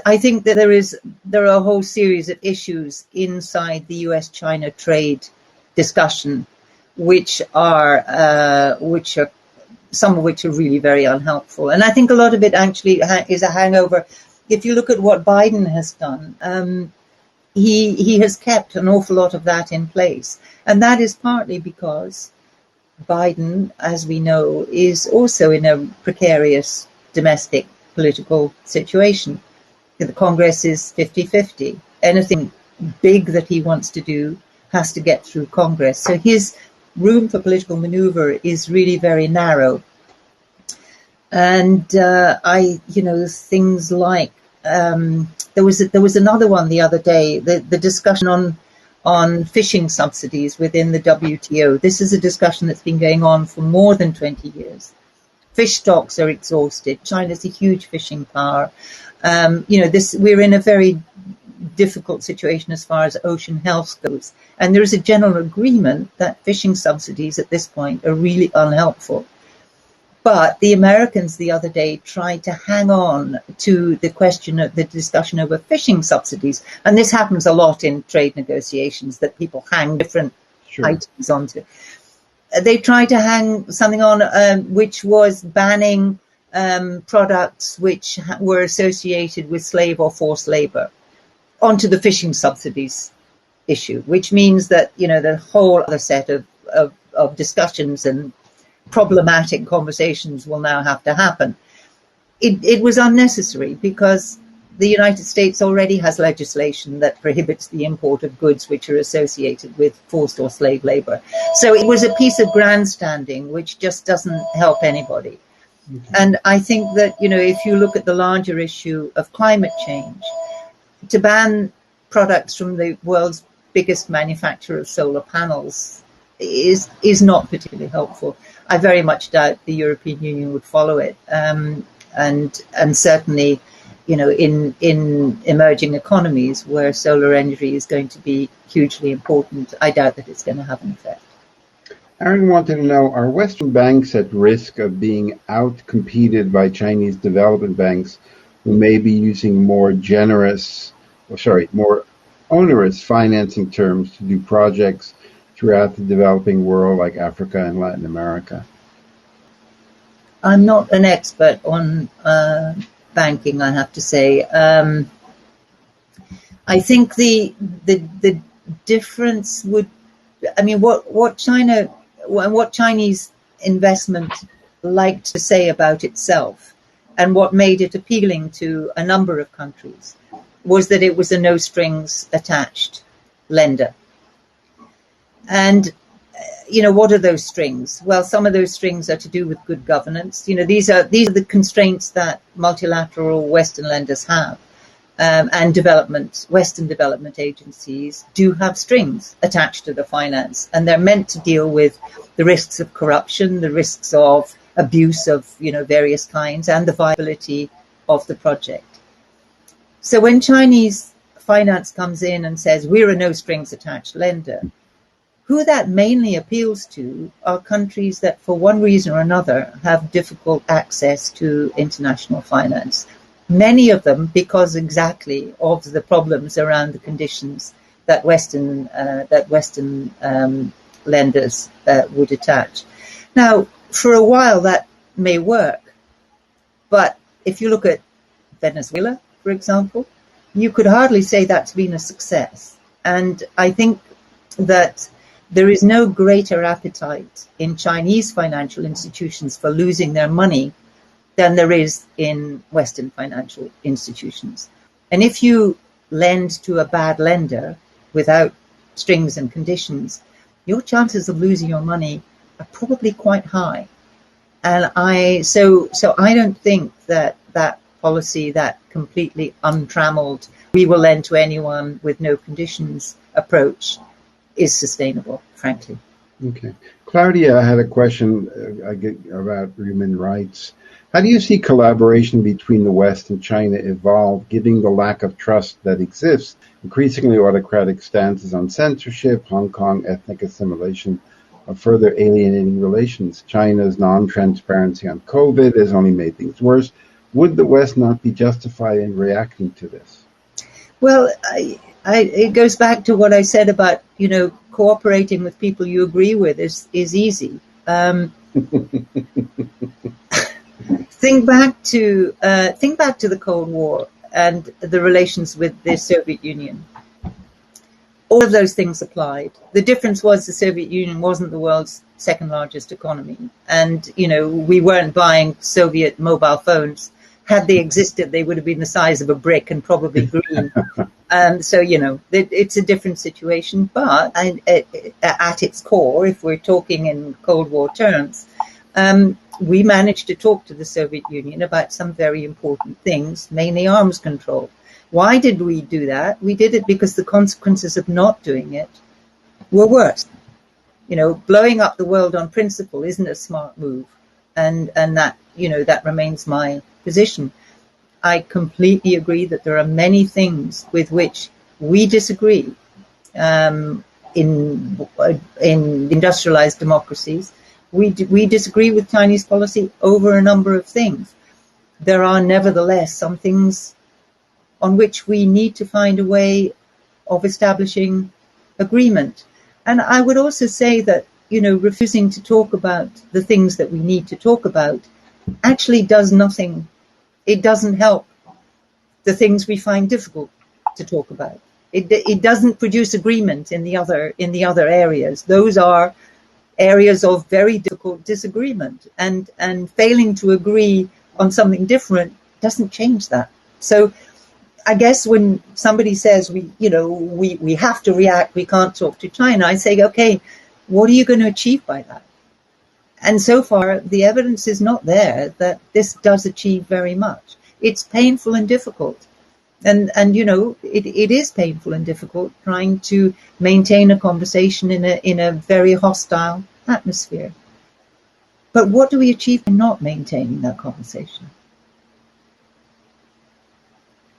I think that there are a whole series of issues inside the U.S.-China trade discussion, which are some of which are really very unhelpful. And I think a lot of it actually is a hangover. If you look at what Biden has done, he has kept an awful lot of that in place. And that is partly because Biden, as we know, is also in a precarious domestic political situation. The Congress is 50-50. Anything big that he wants to do has to get through Congress. So his room for political maneuver is really very narrow. And things like there was another one the other day, the discussion on fishing subsidies within the WTO. This is a discussion that's been going on for more than 20 years. Fish stocks are exhausted. China's a huge fishing power. We're in a very difficult situation as far as ocean health goes. And there is a general agreement that fishing subsidies at this point are really unhelpful. But the Americans the other day tried to hang on to the question of the discussion over fishing subsidies. And this happens a lot in trade negotiations, that people hang different items onto. They tried to hang something on which was banning products which were associated with slave or forced labor onto the fishing subsidies issue, which means that, the whole other set of discussions and problematic conversations will now have to happen. It was unnecessary because the United States already has legislation that prohibits the import of goods which are associated with forced or slave labor. So it was a piece of grandstanding which just doesn't help anybody. And I think that, if you look at the larger issue of climate change, to ban products from the world's biggest manufacturer of solar panels is not particularly helpful. I very much doubt the European Union would follow it. And certainly, in emerging economies where solar energy is going to be hugely important, I doubt that it's going to have an effect. Aaron wanted to know, are Western banks at risk of being out-competed by Chinese development banks who may be using more onerous financing terms to do projects throughout the developing world like Africa and Latin America? I'm not an expert on banking, I have to say. I think the difference would, what Chinese investment liked to say about itself and what made it appealing to a number of countries was that it was a no strings attached lender. And what are those strings? Well, some of those strings are to do with good governance. These are the constraints that multilateral Western lenders have. And Western development agencies do have strings attached to the finance, and they're meant to deal with the risks of corruption, the risks of abuse of various kinds, and the viability of the project. So when Chinese finance comes in and says we're a no strings attached lender, who that mainly appeals to are countries that for one reason or another have difficult access to international finance. Many of them because exactly of the problems around the conditions that Western lenders would attach. Now, for a while that may work, but if you look at Venezuela, for example, you could hardly say that's been a success. And I think that there is no greater appetite in Chinese financial institutions for losing their money than there is in Western financial institutions. And if you lend to a bad lender without strings and conditions, your chances of losing your money are probably quite high. And so I don't think that policy, that completely untrammeled, we will lend to anyone with no conditions approach, is sustainable, frankly. Okay. Claudia had a question about human rights. How do you see collaboration between the West and China evolve, given the lack of trust that exists, increasingly autocratic stances on censorship, Hong Kong ethnic assimilation, of further alienating relations? China's non-transparency on COVID has only made things worse. Would the West not be justified in reacting to this? Well, it goes back to what I said about, cooperating with people you agree with is easy. Think back to the Cold War and the relations with the Soviet Union. All of those things applied. The difference was the Soviet Union wasn't the world's second largest economy, and we weren't buying Soviet mobile phones. Had they existed, they would have been the size of a brick and probably green. So it's a different situation. But at its core, if we're talking in Cold War terms, we managed to talk to the Soviet Union about some very important things, mainly arms control. Why did we do that? We did it because the consequences of not doing it were worse. Blowing up the world on principle isn't a smart move, and that that remains my position. I completely agree that there are many things with which we disagree in industrialized democracies. We disagree with Chinese policy over a number of things. There are nevertheless some things on which we need to find a way of establishing agreement. And I would also say that, refusing to talk about the things that we need to talk about actually does nothing. It doesn't help the things we find difficult to talk about. It doesn't produce agreement in the other areas. Those are areas of very difficult disagreement, and failing to agree on something different doesn't change that. So I guess when somebody says we have to react, we can't talk to China, I say, okay, what are you going to achieve by that? And so far, the evidence is not there that this does achieve very much. It's painful and difficult. And you know, it is painful and difficult trying to maintain a conversation in a very hostile atmosphere. But what do we achieve by not maintaining that conversation?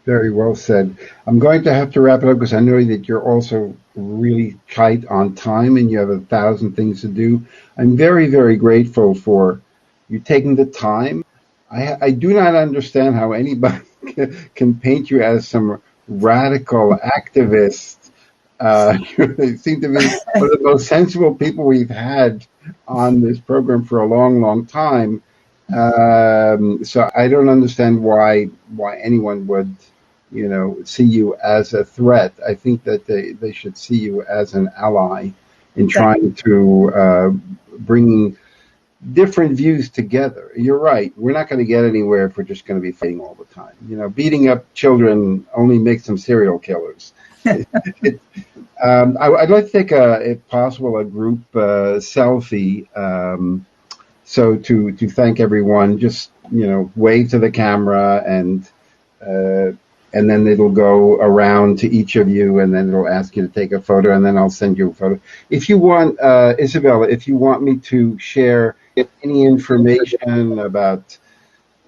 Very well said. I'm going to have to wrap it up because I know that you're also really tight on time and you have 1,000 things to do. I'm very, very grateful for you taking the time. I do not understand how anybody can paint you as some radical activist. You seem to be one of the most sensible people we've had on this program for a long, long time. So I don't understand why anyone would, you know, see you as a threat. I think that they should see you as an ally in trying to bring different views together. You're right. We're not going to get anywhere if we're just going to be fighting all the time. You know, beating up children only makes them serial killers. I'd like to take if possible, a group selfie. So to thank everyone, just, you know, wave to the camera and then it'll go around to each of you, and then it'll ask you to take a photo, and then I'll send you a photo. If you want, Isabella, if you want me to share any information about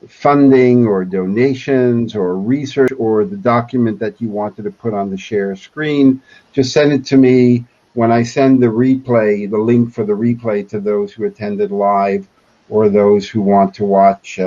funding or donations or research or the document that you wanted to put on the share screen, just send it to me. When I send the replay, the link for the replay to those who attended live or those who want to watch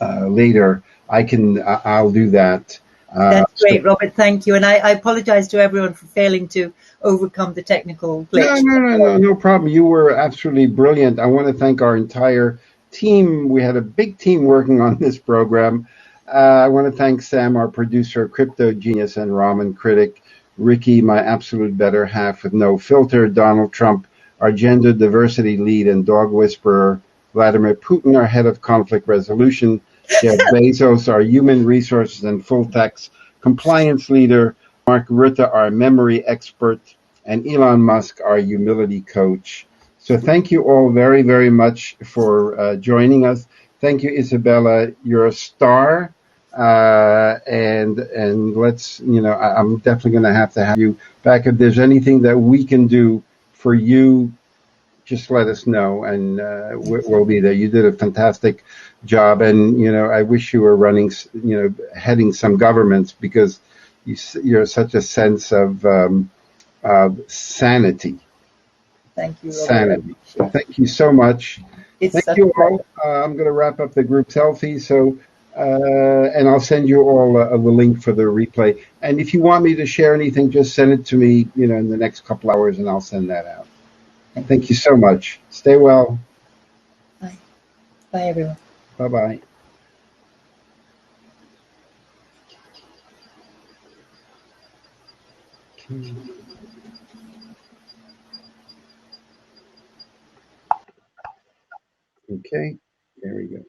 later, I'll do that. That's great, Robert. Thank you. And I apologize to everyone for failing to overcome the technical glitch. No problem. You were absolutely brilliant. I want to thank our entire team. We had a big team working on this program. I want to thank Sam, our producer, crypto genius and ramen critic, Ricky, my absolute better half with no filter, Donald Trump, our gender diversity lead and dog whisperer, Vladimir Putin, our head of conflict resolution, Jeff Bezos, our human resources and full text compliance leader, Mark Rutte, our memory expert, and Elon Musk, our humility coach. So thank you all very, very much for joining us. Thank you, Isabella. You're a star. And let's, you know, I'm definitely going to have you back. If there's anything that we can do for you, just let us know, and we'll be there. You did a fantastic job, and you know, I wish you were running, you know, heading some governments, because you're such a sense of sanity. Thank you, Robert. Sanity. So thank you so much. Thank you all. I'm going to wrap up the group selfie. So, and I'll send you all the link for the replay. And if you want me to share anything, just send it to me, you know, in the next couple hours, and I'll send that out. Thank you so much. Stay well. Bye. Bye, everyone. Bye-bye. Okay, there we go.